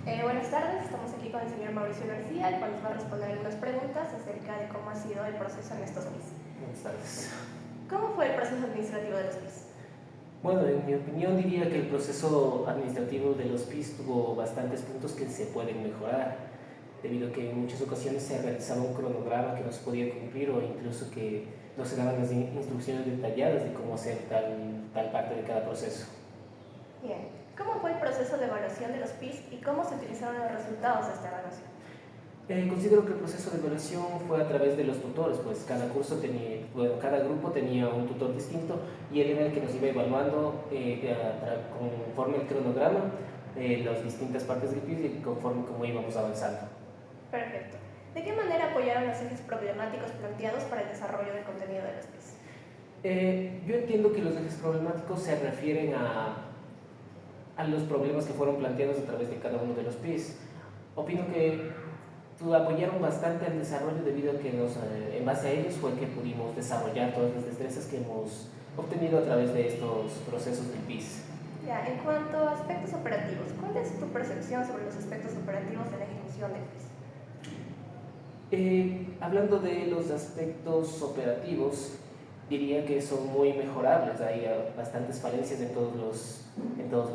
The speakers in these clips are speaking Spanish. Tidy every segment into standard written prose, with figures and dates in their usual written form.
Buenas tardes, estamos aquí con el señor Mauricio García, el cual nos va a responder algunas preguntas acerca de cómo ha sido el proceso en estos PIS. Buenas tardes. ¿Cómo fue el proceso administrativo de los PIS? Bueno, en mi opinión diría que el proceso administrativo de los PIS tuvo bastantes puntos que se pueden mejorar, debido a que en muchas ocasiones se realizaba un cronograma que no se podía cumplir o incluso que no se daban las instrucciones detalladas de cómo hacer tal parte de cada proceso. Bien, ¿cómo fue el proceso de evaluación de los PIS y cómo se utilizaron los resultados de esta evaluación? Considero que el proceso de evaluación fue a través de los tutores, pues cada grupo tenía un tutor distinto y él era el que nos iba evaluando conforme el cronograma, las distintas partes del PIB y conforme cómo íbamos avanzando. Perfecto. ¿De qué manera apoyaron los ejes problemáticos planteados para el desarrollo del contenido de los PIS? Yo entiendo que los ejes problemáticos se refieren a los problemas que fueron planteados a través de cada uno de los PIS. Opino que apoyaron bastante al desarrollo debido a que en base a ellos fue que pudimos desarrollar todas las destrezas que hemos obtenido a través de estos procesos del PIS. Ya, en cuanto a aspectos operativos, ¿cuál es tu percepción sobre los aspectos operativos de la ejecución del PIS? Hablando de los aspectos operativos, diría que son muy mejorables. Hay bastantes falencias en todos los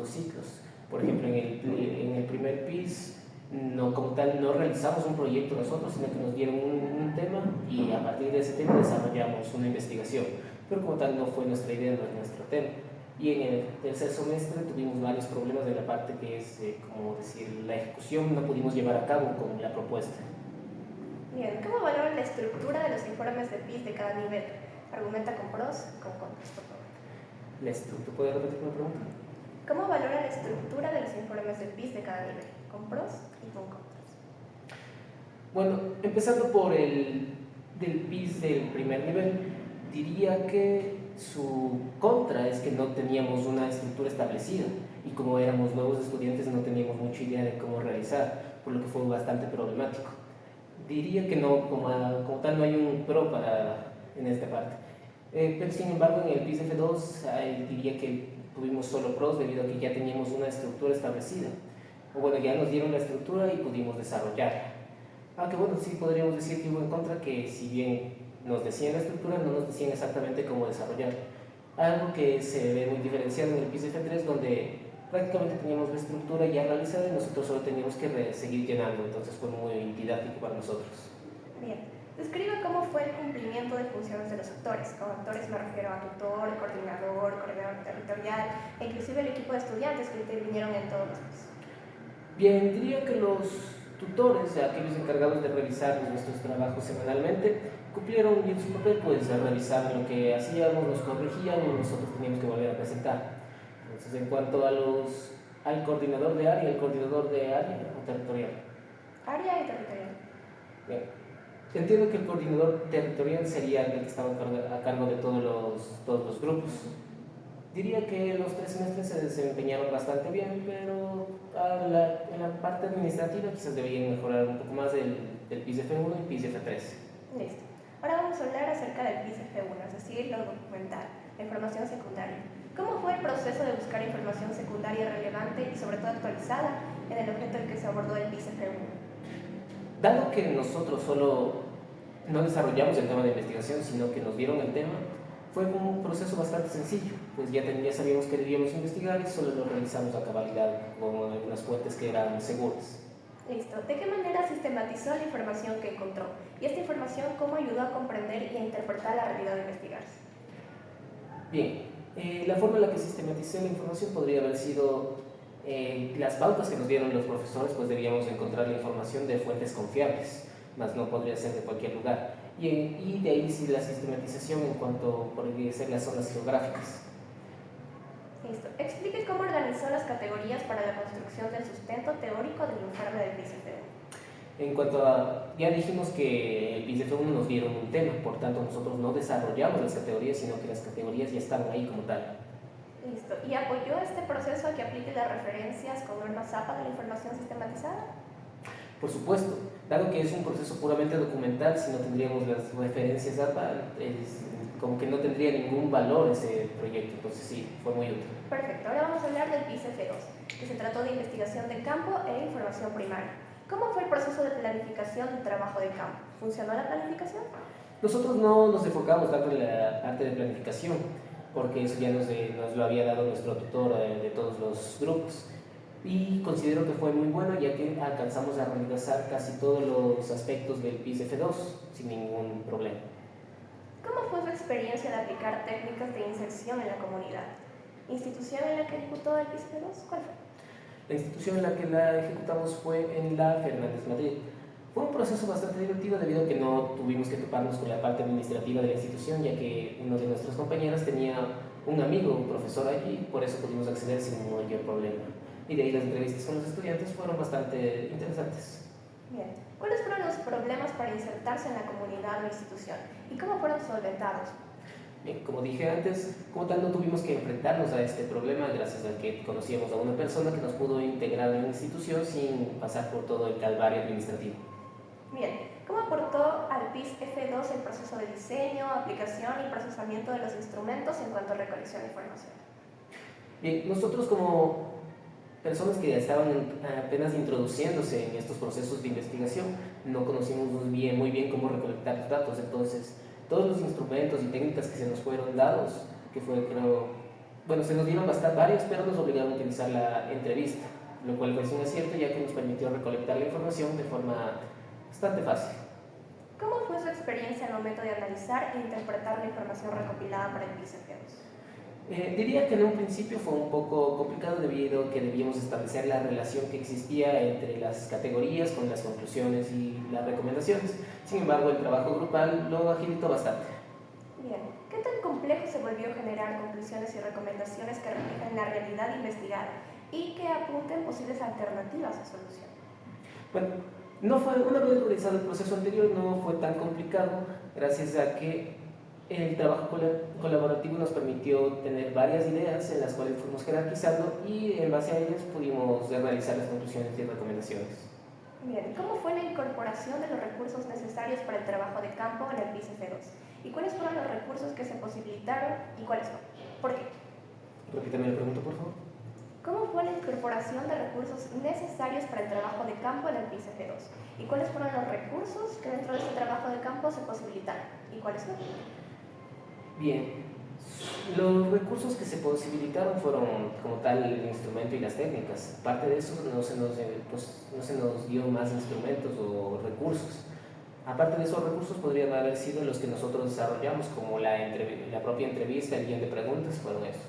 ciclos. Por ejemplo, en el primer PIS, como tal, no realizamos un proyecto nosotros, sino que nos dieron un tema y a partir de ese tema desarrollamos una investigación. Pero como tal, no fue nuestra idea, no es nuestro tema. Y en el tercer semestre tuvimos varios problemas de la parte que es, como decir, la ejecución, no pudimos llevar a cabo con la propuesta. Bien, ¿cómo valoran la estructura de los informes de PIS de cada nivel? Argumenta con pros y con contras, por favor. ¿La estructura? ¿Puede repetir la pregunta? ¿Cómo valora la estructura de los informes de PIS de cada nivel? Con pros y con contras. Bueno, empezando por del PIS del primer nivel, diría que su contra es que no teníamos una estructura establecida y como éramos nuevos estudiantes no teníamos mucha idea de cómo realizar, por lo que fue bastante problemático. Diría que no, como tal no hay un pro en esta parte. Pero sin embargo en el PIS F2 diría que tuvimos solo pros debido a que ya teníamos una estructura establecida. O bueno, ya nos dieron la estructura y pudimos desarrollarla. Aunque bueno, sí podríamos decir que hubo en contra que si bien nos decían la estructura, no nos decían exactamente cómo desarrollarla. Algo que se ve muy diferenciado en el PIS F3 donde prácticamente teníamos la estructura ya realizada y nosotros solo teníamos que seguir llenando, entonces fue muy didáctico para nosotros. Bien, describe cómo fue el cumplimiento de funciones de los actores. Con actores me refiero a tutor, coordinador territorial e inclusive el equipo de estudiantes que intervinieron en todos los PIS. Bien, diría que los tutores, aquellos encargados de revisar nuestros trabajos semanalmente, cumplieron bien su papel, pues revisaban lo que hacíamos, nos corregían y nosotros teníamos que volver a presentar. Entonces, en cuanto al coordinador de área, ¿el coordinador de área o territorial? Área y territorial. Bien. Entiendo que el coordinador territorial sería el que estaba a cargo de todos los grupos. Diría que los 3 semestres se desempeñaron bastante bien, pero en la parte administrativa quizás deberían mejorar un poco más del PIS F1 y PIS F3. Listo. Ahora vamos a hablar acerca del PIS F1, es decir, lo documental, la información secundaria. ¿Cómo fue el proceso de buscar información secundaria relevante y sobre todo actualizada en el objeto del que se abordó el PIS F1? Dado que nosotros solo no desarrollamos el tema de investigación, sino que nos dieron el tema, fue un proceso bastante sencillo, pues ya sabíamos que debíamos investigar y solo lo realizamos a cabalidad con algunas fuentes que eran seguras. Listo. ¿De qué manera sistematizó la información que encontró? Y esta información, ¿cómo ayudó a comprender y a interpretar la realidad de investigarse? Bien, la forma en la que sistematicé la información podría haber sido las pautas que nos dieron los profesores, pues debíamos encontrar la información de fuentes confiables, más no podría ser de cualquier lugar. Y de ahí sí la sistematización en cuanto podría ser las zonas geográficas. Listo. Explique cómo organizó las categorías para la construcción del sustento teórico del informe del PIS F1. En cuanto ya dijimos que el PIS F1 nos dieron un tema, por tanto nosotros no desarrollamos las categorías, sino que las categorías ya estaban ahí como tal. Listo. ¿Y apoyó este proceso a que aplique las referencias con normas APA de la información sistematizada? Por supuesto, dado que es un proceso puramente documental, si no tendríamos las referencias APA, como que no tendría ningún valor ese proyecto, entonces sí, fue muy útil. Perfecto, ahora vamos a hablar del PIS F2, que se trató de investigación de campo e información primaria. ¿Cómo fue el proceso de planificación del trabajo de campo? ¿Funcionó la planificación? Nosotros no nos enfocamos tanto en la parte de planificación, porque eso ya nos lo había dado nuestro tutor de todos los grupos. Y considero que fue muy bueno, ya que alcanzamos a realizar casi todos los aspectos del PIS F2 sin ningún problema. ¿Cómo fue su experiencia de aplicar técnicas de inserción en la comunidad? ¿Institución en la que ejecutó el PIS F2? ¿Cuál fue? La institución en la que la ejecutamos fue en la Fernández Madrid. Fue un proceso bastante divertido debido a que no tuvimos que toparnos con la parte administrativa de la institución, ya que uno de nuestros compañeros tenía un amigo, un profesor allí, por eso pudimos acceder sin mayor problema. Y de ahí las entrevistas con los estudiantes fueron bastante interesantes. Bien. ¿Cuáles fueron los problemas para insertarse en la comunidad o institución? ¿Y cómo fueron solventados? Bien, como dije antes, como tal no tuvimos que enfrentarnos a este problema gracias a que conocíamos a una persona que nos pudo integrar en la institución sin pasar por todo el calvario administrativo. Bien, ¿cómo aportó al PIS F2 el proceso de diseño, aplicación y procesamiento de los instrumentos en cuanto a recolección de información? Bien, nosotros como personas que estaban apenas introduciéndose en estos procesos de investigación, no conocimos muy bien cómo recolectar los datos, entonces todos los instrumentos y técnicas que se nos fueron dados, que fue creo, bueno, se nos dieron varios, pero nos obligaron a utilizar la entrevista, lo cual fue un acierto ya que nos permitió recolectar la información de forma bastante fácil. ¿Cómo fue su experiencia al momento de analizar e interpretar la información recopilada para el PIS F2? Diría que en un principio fue un poco complicado debido a que debíamos establecer la relación que existía entre las categorías con las conclusiones y las recomendaciones. Sin embargo, el trabajo grupal lo agilitó bastante. Bien, ¿qué tan complejo se volvió generar conclusiones y recomendaciones que reflejan la realidad investigada y que apunten posibles alternativas a solución? Bueno, una vez realizado el proceso anterior no fue tan complicado gracias a que el trabajo colaborativo nos permitió tener varias ideas en las cuales fuimos jerarquizando y en base a ellas pudimos realizar las conclusiones y recomendaciones. Bien, ¿cómo fue la incorporación de los recursos necesarios para el trabajo de campo en el PIS F2? ¿Y cuáles fueron los recursos que se posibilitaron y cuáles no? ¿Por qué? Repítame la pregunta, por favor. ¿Cómo fue la incorporación de recursos necesarios para el trabajo de campo en el PIS F2? ¿Y cuáles fueron los recursos que dentro de este trabajo de campo se posibilitaron y cuáles no? Bien, los recursos que se posibilitaron fueron como tal el instrumento y las técnicas. Aparte de eso no se nos dio más instrumentos o recursos. Aparte de esos recursos podrían haber sido los que nosotros desarrollamos, como la propia entrevista, el guión de preguntas, fueron eso.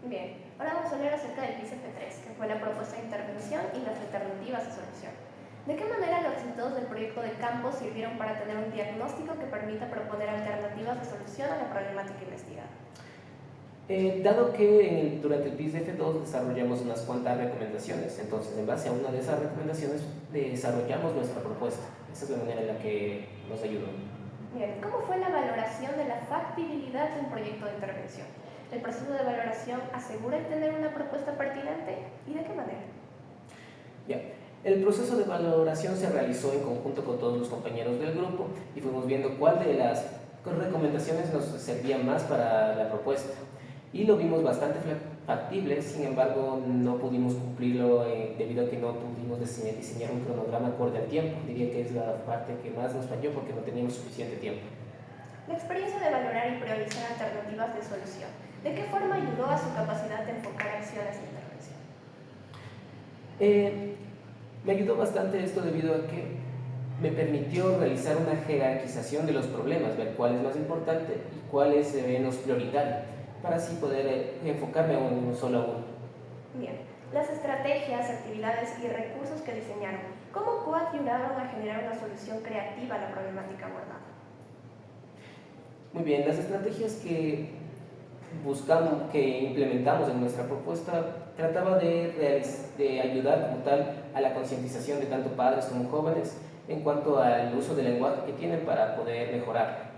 Bien, ahora vamos a hablar acerca del PIS F3, que fue la propuesta de intervención y las alternativas de solución. ¿De qué manera los resultados del proyecto de campo sirvieron para tener un diagnóstico que permita proponer alternativas de solución a la problemática investigada? Dado que durante el PIS de F2 desarrollamos unas cuantas recomendaciones, entonces en base a una de esas recomendaciones desarrollamos nuestra propuesta. Esa es la manera en la que nos ayudó. Bien, ¿cómo fue la valoración de la factibilidad de un proyecto de intervención? ¿El proceso de valoración asegura el tener una propuesta pertinente y de qué manera? Ya. El proceso de valoración se realizó en conjunto con todos los compañeros del grupo y fuimos viendo cuál de las recomendaciones nos servía más para la propuesta. Y lo vimos bastante factible, sin embargo no pudimos cumplirlo debido a que no pudimos diseñar un cronograma acorde al tiempo. Diría que es la parte que más nos falló porque no teníamos suficiente tiempo. La experiencia de valorar y priorizar alternativas de solución, ¿de qué forma ayudó a su capacidad de enfocar acciones de intervención? Me ayudó bastante esto debido a que me permitió realizar una jerarquización de los problemas, ver cuál es más importante y cuál es menos prioritario, para así poder enfocarme en un solo a uno. Bien, las estrategias, actividades y recursos que diseñaron, ¿cómo coayudaron a generar una solución creativa a la problemática abordada? Muy bien, las estrategias que implementamos en nuestra propuesta trataba de ayudar como tal a la concientización de tanto padres como jóvenes en cuanto al uso del lenguaje que tienen para poder mejorar.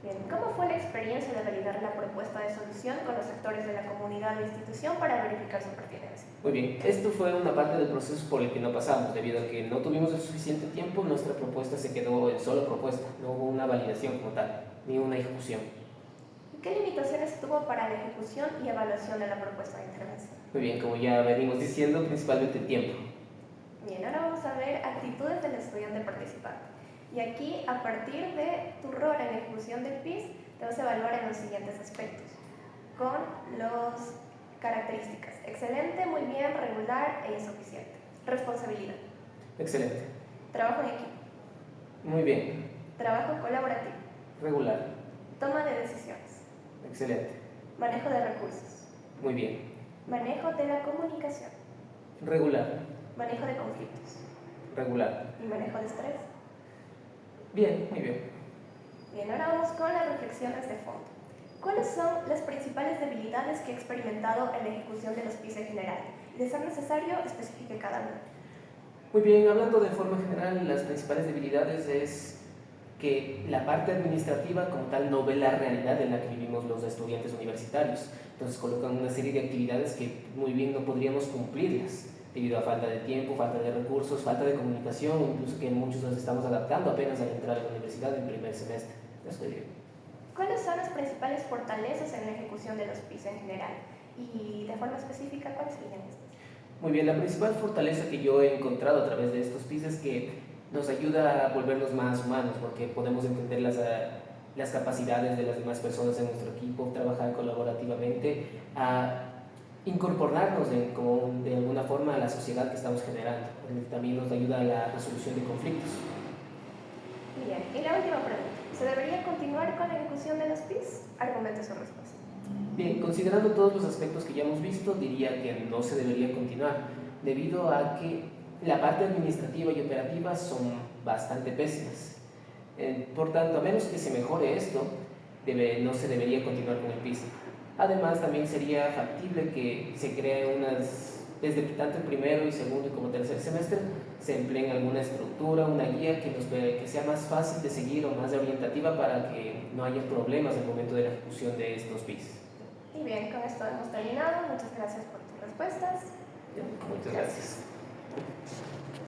Bien, ¿cómo fue la experiencia de validar la propuesta de solución con los sectores de la comunidad o institución para verificar su pertinencia? Muy bien, esto fue una parte del proceso por el que no pasamos, debido a que no tuvimos el suficiente tiempo, nuestra propuesta se quedó en solo propuesta, no hubo una validación como tal, ni una ejecución. ¿Qué limitaciones tuvo para la ejecución y evaluación de la propuesta de intervención? Muy bien, como ya venimos diciendo, principalmente tiempo. Bien, ahora vamos a ver actitudes del estudiante participante. Y aquí, a partir de tu rol en la ejecución del PIS, te vas a evaluar en los siguientes aspectos, con las características: excelente, muy bien, regular e insuficiente. Responsabilidad. Excelente. Trabajo en equipo. Muy bien. Trabajo colaborativo. Regular. Toma de decisiones. Excelente. Manejo de recursos. Muy bien. Manejo de la comunicación. Regular. Manejo de conflictos. Regular. Y manejo de estrés. Bien, muy bien. Bien, ahora vamos con las reflexiones de fondo. ¿Cuáles son las principales debilidades que he experimentado en la ejecución de los PIS en general? Y de ser necesario, especifique cada una. Muy bien, hablando de forma general, las principales debilidades es que la parte administrativa como tal no ve la realidad en la que vivimos los estudiantes universitarios. Entonces colocan una serie de actividades que muy bien no podríamos cumplirlas debido a falta de tiempo, falta de recursos, falta de comunicación, incluso que muchos nos estamos adaptando apenas al entrar a la universidad en primer semestre. Eso diría. ¿Cuáles son las principales fortalezas en la ejecución de los PIS en general? Y de forma específica, ¿cuáles serían estas? Muy bien, la principal fortaleza que yo he encontrado a través de estos PIS es que nos ayuda a volvernos más humanos, porque podemos entender las capacidades de las demás personas en nuestro equipo, trabajar colaborativamente, a incorporarnos de alguna forma a la sociedad que estamos generando. También nos ayuda a la resolución de conflictos. Bien, y la última pregunta. ¿Se debería continuar con la ejecución de los PIS? Argumente su respuesta. Bien, considerando todos los aspectos que ya hemos visto, diría que no se debería continuar, debido a que la parte administrativa y operativa son bastante pésimas. Por tanto, a menos que se mejore esto, no se debería continuar con el PIS. Además, también sería factible que se creen desde tanto el primero y segundo y como tercer semestre, se empleen alguna estructura, una guía que sea más fácil de seguir o más orientativa para que no haya problemas en el momento de la ejecución de estos PIS. Y bien, con esto hemos terminado. Muchas gracias por tus respuestas. Muchas gracias.